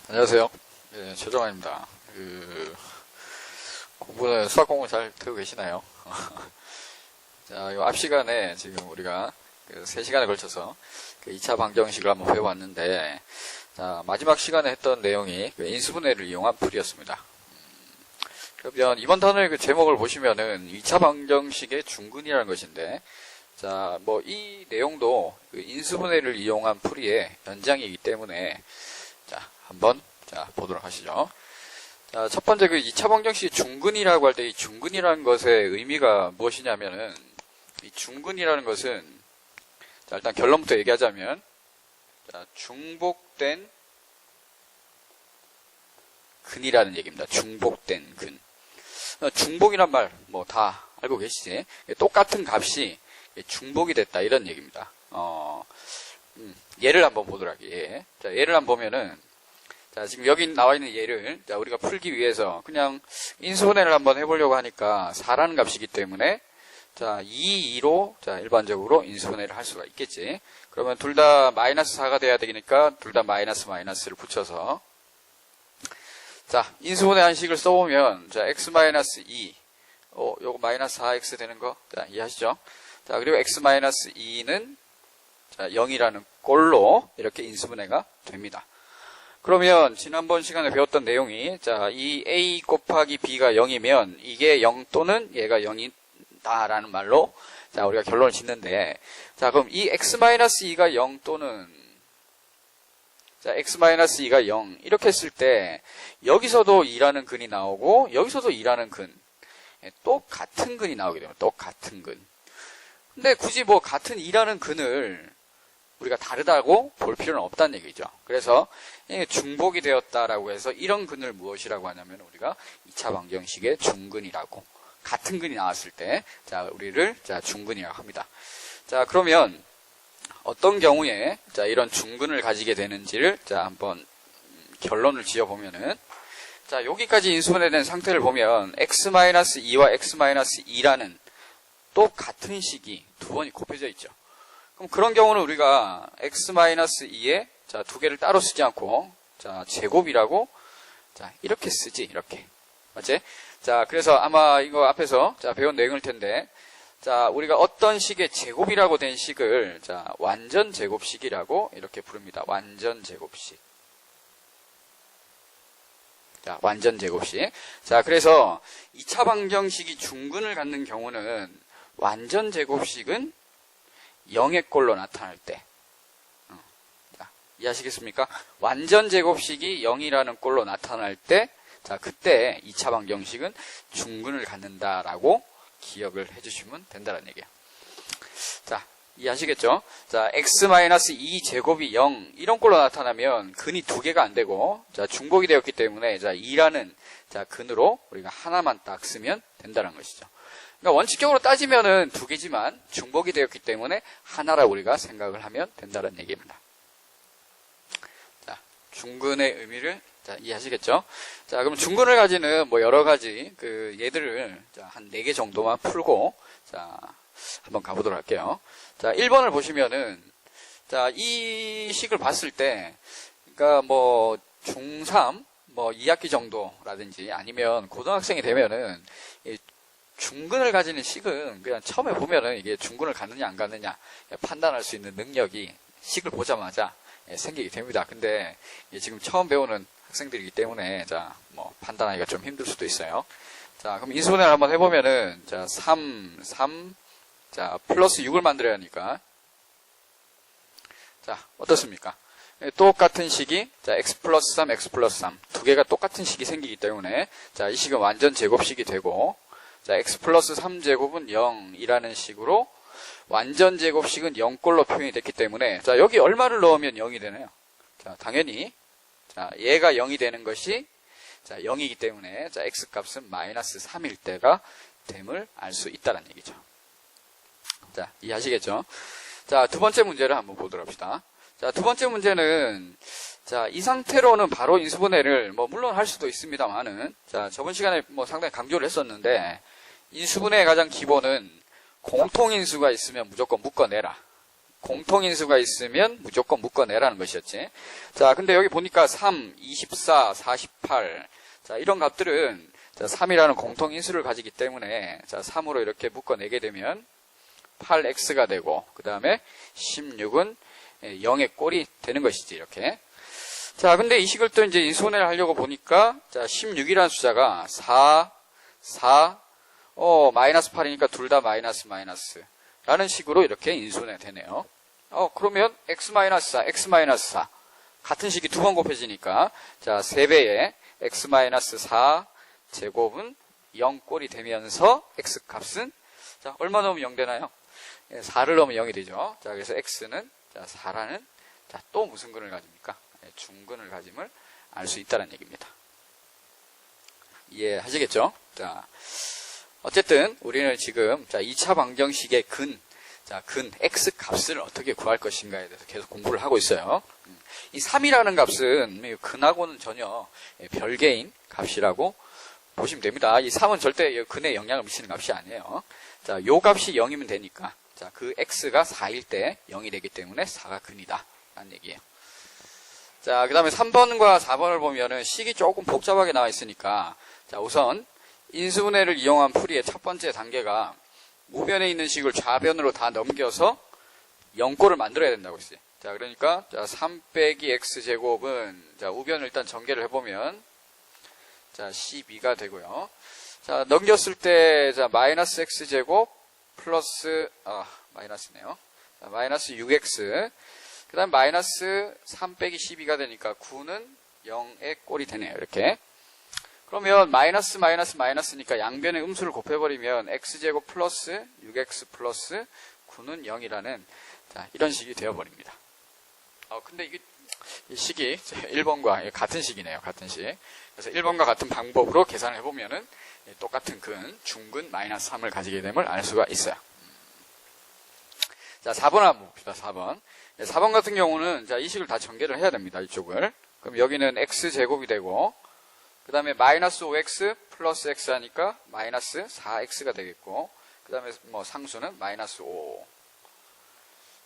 안녕하세요. 예, 최정환입니다. 수학 공부 잘 되고 계시나요? 자, 요 앞 시간에 지금 우리가 3시간에 걸쳐서 2차 방정식을 한번 배워봤는데, 자, 마지막 시간에 했던 내용이 인수분해를 이용한 풀이였습니다. 그러면 이번 단어의 제목을 보시면은 2차 방정식의 중근이라는 것인데, 자, 뭐 이 내용도 인수분해를 이용한 풀이의 연장이기 때문에, 자, 한번 보도록 하시죠. 자, 첫 번째 2차 방정식의 중근이라고 할 때 이 중근이라는 것의 의미가 무엇이냐면은, 이 중근이라는 것은, 자, 일단 결론부터 얘기하자면, 자, 중복된 근이라는 얘기입니다. 중복된 근. 중복이란 말, 뭐 다 알고 계시지? 똑같은 값이 중복이 됐다, 이런 얘기입니다. 예를 한번 보도록 할게요. 예. 자, 예를 한번 보면은, 자, 지금 여기 나와 있는 예를, 자, 우리가 풀기 위해서 그냥 인수분해를 한번 해보려고 하니까 4라는 값이기 때문에, 자, 2로, 자, 일반적으로 인수분해를 할 수가 있겠지. 그러면 둘 다 마이너스 4가 돼야 되니까 둘 다 마이너스를 붙여서, 자, 인수분해 한식을 써보면, 자, x-2, 요거 마이너스 4x 되는 거, 자, 이해하시죠? 자, 그리고 x-2는, 자, 0이라는 꼴로 이렇게 인수분해가 됩니다. 그러면 지난번 시간에 배웠던 내용이, 자, 이 a 곱하기 b가 0이면 이게 0 또는 얘가 0이다라는 말로, 자, 우리가 결론을 짓는데, 자, 그럼 이 x-2가 0 또는, 자, x-2가 0 이렇게 했을 때 여기서도 2라는 근이 나오고 여기서도 2라는 근, 똑같은 근이 나오게 됩니다. 똑같은 근. 근데 굳이 뭐 같은 2라는 근을 우리가 다르다고 볼 필요는 없다는 얘기죠. 그래서 중복이 되었다라고 해서 이런 근을 무엇이라고 하냐면 우리가 2차 방정식의 중근이라고, 같은 근이 나왔을 때, 자, 우리를, 자, 중근이라고 합니다. 자, 그러면 어떤 경우에, 자, 이런 중근을 가지게 되는지를, 자, 한번 결론을 지어보면은, 자, 여기까지 인수분해된 상태를 보면 x-2와 x-2라는 똑같은 식이 두 번이 곱해져 있죠. 그럼 그런 경우는 우리가 x-2에, 자, 두 개를 따로 쓰지 않고, 자, 제곱이라고, 자, 이렇게 쓰지, 이렇게. 맞지? 자, 그래서 아마 이거 앞에서, 자, 배운 내용일 텐데, 자, 우리가 어떤 식의 제곱이라고 된 식을, 자, 완전 제곱식이라고 이렇게 부릅니다. 완전 제곱식. 자, 완전 제곱식. 자, 그래서 2차 방정식이 중근을 갖는 경우는 완전 제곱식은 0의 꼴로 나타날 때. 자, 이해하시겠습니까? 완전 제곱식이 0이라는 꼴로 나타날 때, 자, 그때 2차 방정식은 중근을 갖는다라고 기억을 해주시면 된다는 얘기예요. 자, 이해하시겠죠? 자, x-2 제곱이 0 이런 꼴로 나타나면 근이 두 개가 안 되고, 자, 중복이 되었기 때문에, 자, 2라는, 자, 근으로 우리가 하나만 딱 쓰면 된다는 것이죠. 그러니까 원칙적으로 따지면은 두 개지만 중복이 되었기 때문에 하나라 우리가 생각을 하면 된다는 얘기입니다. 자, 중근의 의미를, 자, 이해하시겠죠? 자, 그럼 중근을 가지는 뭐 여러 가지 예들을, 자, 한 4개 정도만 풀고, 자, 한번 가보도록 할게요. 자, 1번을 보시면은, 자, 이 식을 봤을 때, 그러니까 뭐 중3, 뭐 2학기 정도라든지 아니면 고등학생이 되면은 중근을 가지는 식은 그냥 처음에 보면은 이게 중근을 갖느냐 안 갖느냐 판단할 수 있는 능력이 식을 보자마자 생기게 됩니다. 근데 지금 처음 배우는 학생들이기 때문에, 자, 뭐 판단하기가 좀 힘들 수도 있어요. 자, 그럼 인수분해를 한번 해보면은, 자, 3, 자, 플러스 6을 만들어야 하니까, 자, 어떻습니까? 똑같은 식이, 자, x 플러스 3, x 플러스 3. 두 개가 똑같은 식이 생기기 때문에, 자, 이 식은 완전 제곱식이 되고, 자, x 플러스 3제곱은 0이라는 식으로, 완전 제곱식은 0꼴로 표현이 됐기 때문에, 자, 여기 얼마를 넣으면 0이 되나요? 자, 당연히, 자, 얘가 0이 되는 것이, 자, 0이기 때문에, 자, x 값은 마이너스 3일 때가 됨을 알 수 있다는 얘기죠. 자, 이해하시겠죠? 자, 두 번째 문제를 한번 보도록 합시다. 자, 두 번째 문제는, 자, 이 상태로는 바로 인수분해를, 뭐, 물론 할 수도 있습니다만은, 자, 저번 시간에 뭐 상당히 강조를 했었는데, 인수분해의 가장 기본은 공통인수가 있으면 무조건 묶어내라. 공통인수가 있으면 무조건 묶어내라는 것이었지. 자, 근데 여기 보니까 3, 24, 48. 자, 이런 값들은 자, 3이라는 공통인수를 가지기 때문에 자, 3으로 이렇게 묶어내게 되면 8x가 되고 그 다음에 16은 0의 꼴이 되는 것이지 이렇게. 자, 근데 이 식을 또 이제 인수분해를 하려고 보니까 자, 16이라는 숫자가 4, 4, 마이너스 8이니까 둘 다 마이너스 라는 식으로 이렇게 인수분해 되네요. 그러면 x-4, x-4 같은 식이 두 번 곱해지니까 자, 3배의 x-4 제곱은 0꼴이 되면서 x 값은 자, 얼마 넣으면 0 되나요? 4를 넣으면 0이 되죠. 자, 그래서 x는 자, 4라는 자, 또 무슨 근을 가집니까? 중근을 가짐을 알 수 있다는 얘기입니다. 이해하시겠죠? 자, 어쨌든 우리는 지금 자, 2차 방정식의 근, 자, 근 x 값을 어떻게 구할 것인가에 대해서 계속 공부를 하고 있어요. 이 3이라는 값은 근하고는 전혀 별개인 값이라고 보시면 됩니다. 이 3은 절대 근에 영향을 미치는 값이 아니에요. 자, 요 값이 0이면 되니까 자, 그 x가 4일 때 0이 되기 때문에 4가 근이다 라는 얘기예요. 자, 그 다음에 3번과 4번을 보면은 식이 조금 복잡하게 나와 있으니까 자, 우선 인수분해를 이용한 풀이의 첫 번째 단계가 우변에 있는 식을 좌변으로 다 넘겨서 0꼴을 만들어야 된다고 했어요. 자, 그러니까 자, 3 빼기 x제곱은 자, 우변을 일단 전개를 해보면 자, 12가 되고요. 자, 넘겼을 때 자, 마이너스 x제곱 플러스 마이너스네요. 자, 마이너스 6x 그 다음 마이너스 3 빼기 12가 되니까 9는 0의 꼴이 되네요. 이렇게. 그러면 마이너스니까 양변의 음수를 곱해버리면 x제곱 플러스 6x 플러스 9는 0이라는 자, 이런 식이 되어버립니다. 근데 이게 이 식이 1번과 같은 식이네요. 같은 식. 그래서 1번과 같은 방법으로 계산을 해보면은 똑같은 근, 중근 마이너스 3을 가지게 됨을 알 수가 있어요. 자, 4번 한번 봅시다. 4번. 4번 같은 경우는 자, 이 식을 다 전개를 해야 됩니다. 이쪽을. 그럼 여기는 x제곱이 되고 그 다음에 마이너스 5x 플러스 x 하니까 마이너스 4x가 되겠고 그 다음에 뭐 상수는 마이너스 5.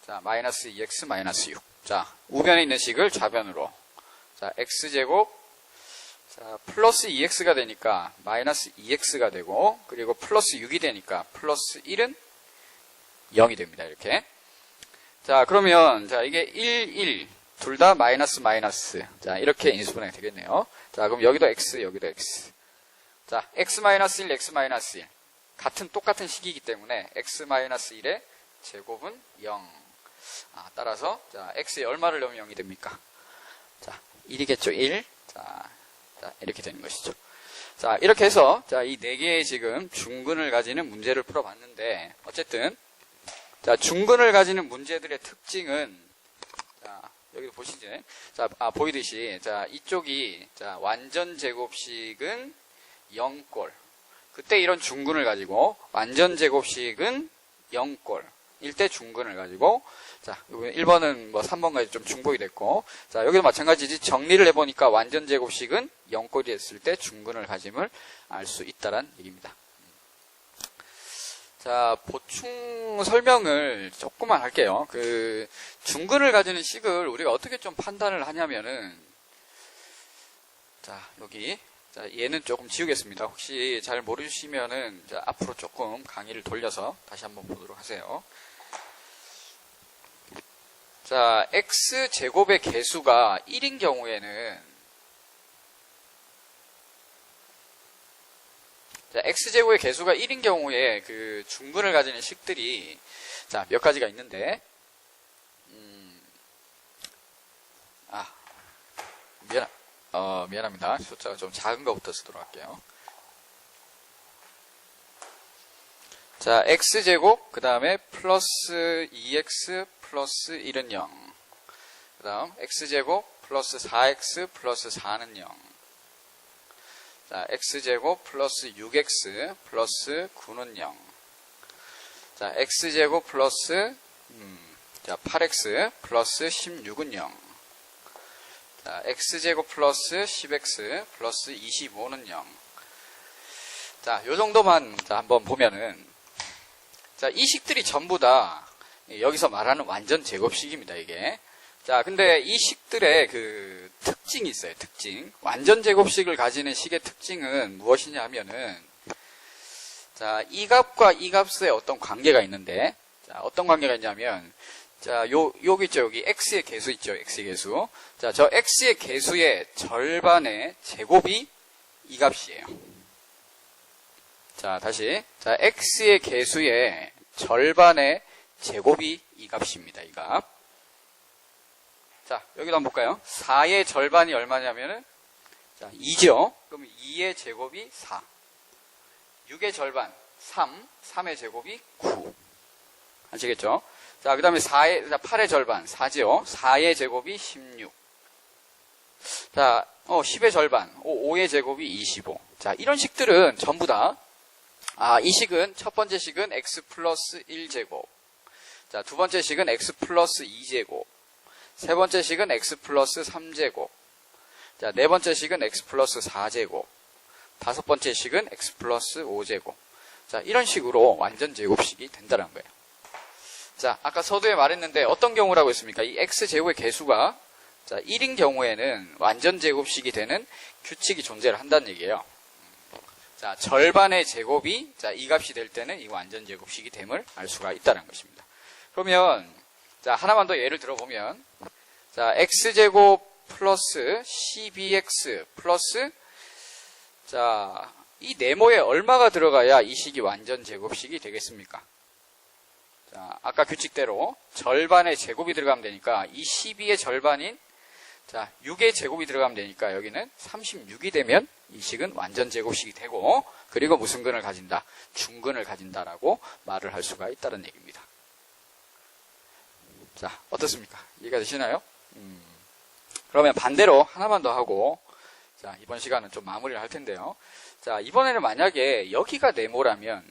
자, 마이너스 2x 마이너스 6. 자, 우변에 있는 식을 좌변으로. 자, x제곱 자, 플러스 2x가 되니까 마이너스 2x가 되고 그리고 플러스 6이 되니까 플러스 1은 0이 됩니다. 이렇게. 자, 그러면 자, 이게 1, 1 둘 다 마이너스 마이너스. 자, 이렇게 인수분해가 되겠네요. 자, 그럼 여기도 x, 여기도 x. 자, x-1, x-1. 똑같은 식이기 때문에 x-1의 제곱은 0. 따라서 자, x에 얼마를 넣으면 0이 됩니까? 자, 1이겠죠. 1. 자, 이렇게 되는 것이죠. 자, 이렇게 해서 자, 이 네 개의 지금 중근을 가지는 문제를 풀어봤는데 어쨌든 자, 중근을 가지는 문제들의 특징은 자, 여기도 보시죠. 자, 보이듯이 자, 이쪽이 자, 완전 제곱식은 0꼴. 그때 이런 중근을 가지고 완전 제곱식은 0꼴. 일대 중근을 가지고 자, 1번은 뭐 3번까지 좀 중복이 됐고 자, 여기도 마찬가지지. 정리를 해보니까 완전 제곱식은 0꼴이 됐을 때 중근을 가짐을 알 수 있다는 얘기입니다. 자, 보충 설명을 조금만 할게요. 그 중근을 가지는 식을 우리가 어떻게 좀 판단을 하냐면은 자, 여기 자, 얘는 조금 지우겠습니다. 혹시 잘 모르시면은 자, 앞으로 조금 강의를 돌려서 다시 한번 보도록 하세요. 자, x제곱의 개수가 1인 경우에는 자, x제곱의 개수가 1인 경우에 그 중근을 가지는 식들이 자, 몇 가지가 있는데 미안합니다. 숫자가 좀 작은 것부터 쓰도록 할게요. 자, x제곱 그 다음에 플러스 2x 플러스 1은 0. 그 다음 x제곱 플러스 4x 플러스 4는 0. 자, x제곱 플러스 6x 플러스 9는 0. 자, x제곱 플러스 자, 8x 플러스 16은 0. 자, x제곱 플러스 10x 플러스 25는 0. 자, 요 정도만 자, 한번 보면은 자, 이 식들이 전부 다 여기서 말하는 완전 제곱식입니다, 이게. 자, 근데 이 식들의 그 특징이 있어요, 특징. 완전 제곱식을 가지는 식의 특징은 무엇이냐 하면은, 자, 이 값과 이 값의 어떤 관계가 있는데, 자, 어떤 관계가 있냐면, 자, 여기 있죠, 여기 x의 개수 있죠, x의 개수. 자, 저 x의 개수의 절반의 제곱이 이 값이에요. 자, 다시. 자, x의 개수의 절반의 제곱이 이 값입니다, 이 값. 자, 여기도 한번 볼까요? 4의 절반이 얼마냐면은, 자, 2죠? 그럼 2의 제곱이 4. 6의 절반, 3. 3의 제곱이 9. 아시겠죠? 자, 그 다음에 8의 절반, 4죠? 4의 제곱이 16. 자, 10의 절반, 5의 제곱이 25. 자, 이런 식들은 전부 다, 이 식은, 첫 번째 식은 x 플러스 1제곱. 자, 두 번째 식은 x 플러스 2제곱. 세 번째 식은 x 플러스 3제곱. 자, 네 번째 식은 x 플러스 4제곱. 다섯 번째 식은 x 플러스 5제곱. 자, 이런 식으로 완전 제곱식이 된다는 거예요. 자, 아까 서두에 말했는데 어떤 경우라고 했습니까? 이 x제곱의 개수가, 자, 1인 경우에는 완전 제곱식이 되는 규칙이 존재를 한다는 얘기예요. 자, 절반의 제곱이, 자, 이 값이 될 때는 이 완전 제곱식이 됨을 알 수가 있다는 것입니다. 그러면, 자, 하나만 더 예를 들어보면, 자, x제곱 플러스 12x 플러스, 자, 이 네모에 얼마가 들어가야 이 식이 완전 제곱식이 되겠습니까? 자, 아까 규칙대로 절반의 제곱이 들어가면 되니까 이 12의 절반인, 자, 6의 제곱이 들어가면 되니까 여기는 36이 되면 이 식은 완전 제곱식이 되고, 그리고 무슨 근을 가진다? 중근을 가진다라고 말을 할 수가 있다는 얘기입니다. 자, 어떻습니까? 이해가 되시나요? 그러면 반대로 하나만 더 하고, 자, 이번 시간은 좀 마무리를 할 텐데요. 자, 이번에는 만약에 여기가 네모라면,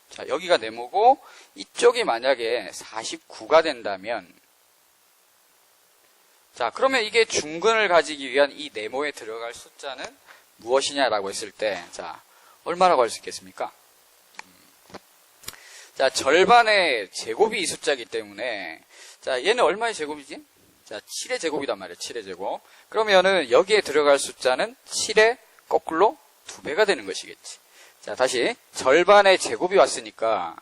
자, 여기가 네모고, 이쪽이 만약에 49가 된다면, 자, 그러면 이게 중근을 가지기 위한 이 네모에 들어갈 숫자는 무엇이냐라고 했을 때, 자, 얼마라고 할 수 있겠습니까? 자, 절반의 제곱이 이 숫자이기 때문에, 자, 얘는 얼마의 제곱이지? 자, 7의 제곱이단 말이에요, 7의 제곱. 그러면은 여기에 들어갈 숫자는 7의 거꾸로 2배가 되는 것이겠지. 자, 다시 절반의 제곱이 왔으니까,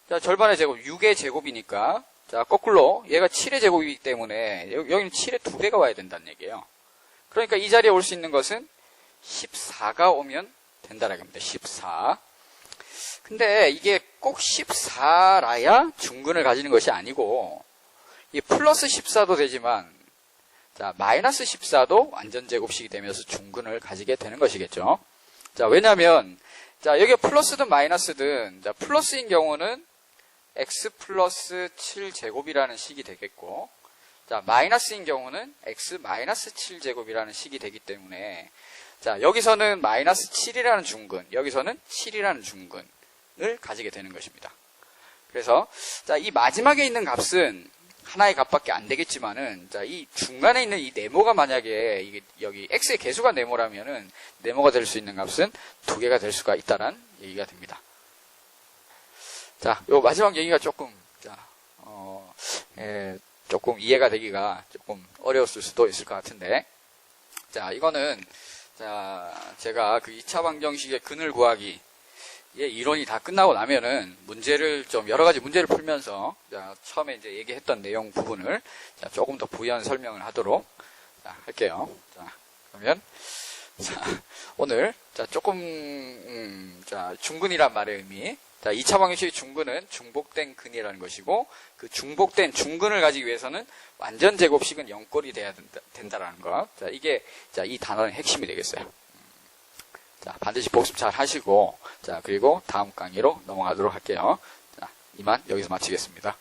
자, 절반의 제곱 6의 제곱이니까, 자, 거꾸로 얘가 7의 제곱이기 때문에 여기는 7의 2배가 와야 된다는 얘기예요. 그러니까 이 자리에 올 수 있는 것은 14가 오면 된다라는 겁니다. 14. 근데 이게 꼭 14라야 중근을 가지는 것이 아니고, 이 플러스 14도 되지만, 자, 마이너스 14도 완전 제곱식이 되면서 중근을 가지게 되는 것이겠죠. 자, 왜냐면, 자, 여기가 플러스든 마이너스든, 자, 플러스인 경우는 x 플러스 7제곱이라는 식이 되겠고, 자, 마이너스인 경우는 x 마이너스 7제곱이라는 식이 되기 때문에, 자, 여기서는 마이너스 7이라는 중근, 여기서는 7이라는 중근을 가지게 되는 것입니다. 그래서, 자, 이 마지막에 있는 값은 하나의 값밖에 안 되겠지만은, 자, 이 중간에 있는 이 네모가 만약에, 이게 여기 x의 개수가 네모라면은, 네모가 될 수 있는 값은 2개가 될 수가 있다는 얘기가 됩니다. 자, 요 마지막 얘기가 조금, 자, 조금 이해가 되기가 조금 어려웠을 수도 있을 것 같은데, 자, 이거는, 자, 제가 그 2차 방정식의 근을 구하기, 이론이 다 끝나고 나면은 문제를 좀 여러 가지 문제를 풀면서, 자, 처음에 이제 얘기했던 내용 부분을, 자, 조금 더 부연 설명을 하도록, 자, 할게요. 자, 그러면, 자, 오늘, 자, 조금, 자, 중근이란 말의 의미. 자, 2차 방정식의 중근은 중복된 근이라는 것이고, 그 중복된 중근을 가지기 위해서는 완전 제곱식은 0꼴이 돼야 된다라는 것. 자, 이게, 자, 이 단어의 핵심이 되겠어요. 자, 반드시 복습 잘 하시고, 자, 그리고 다음 강의로 넘어가도록 할게요. 자, 이만 여기서 마치겠습니다.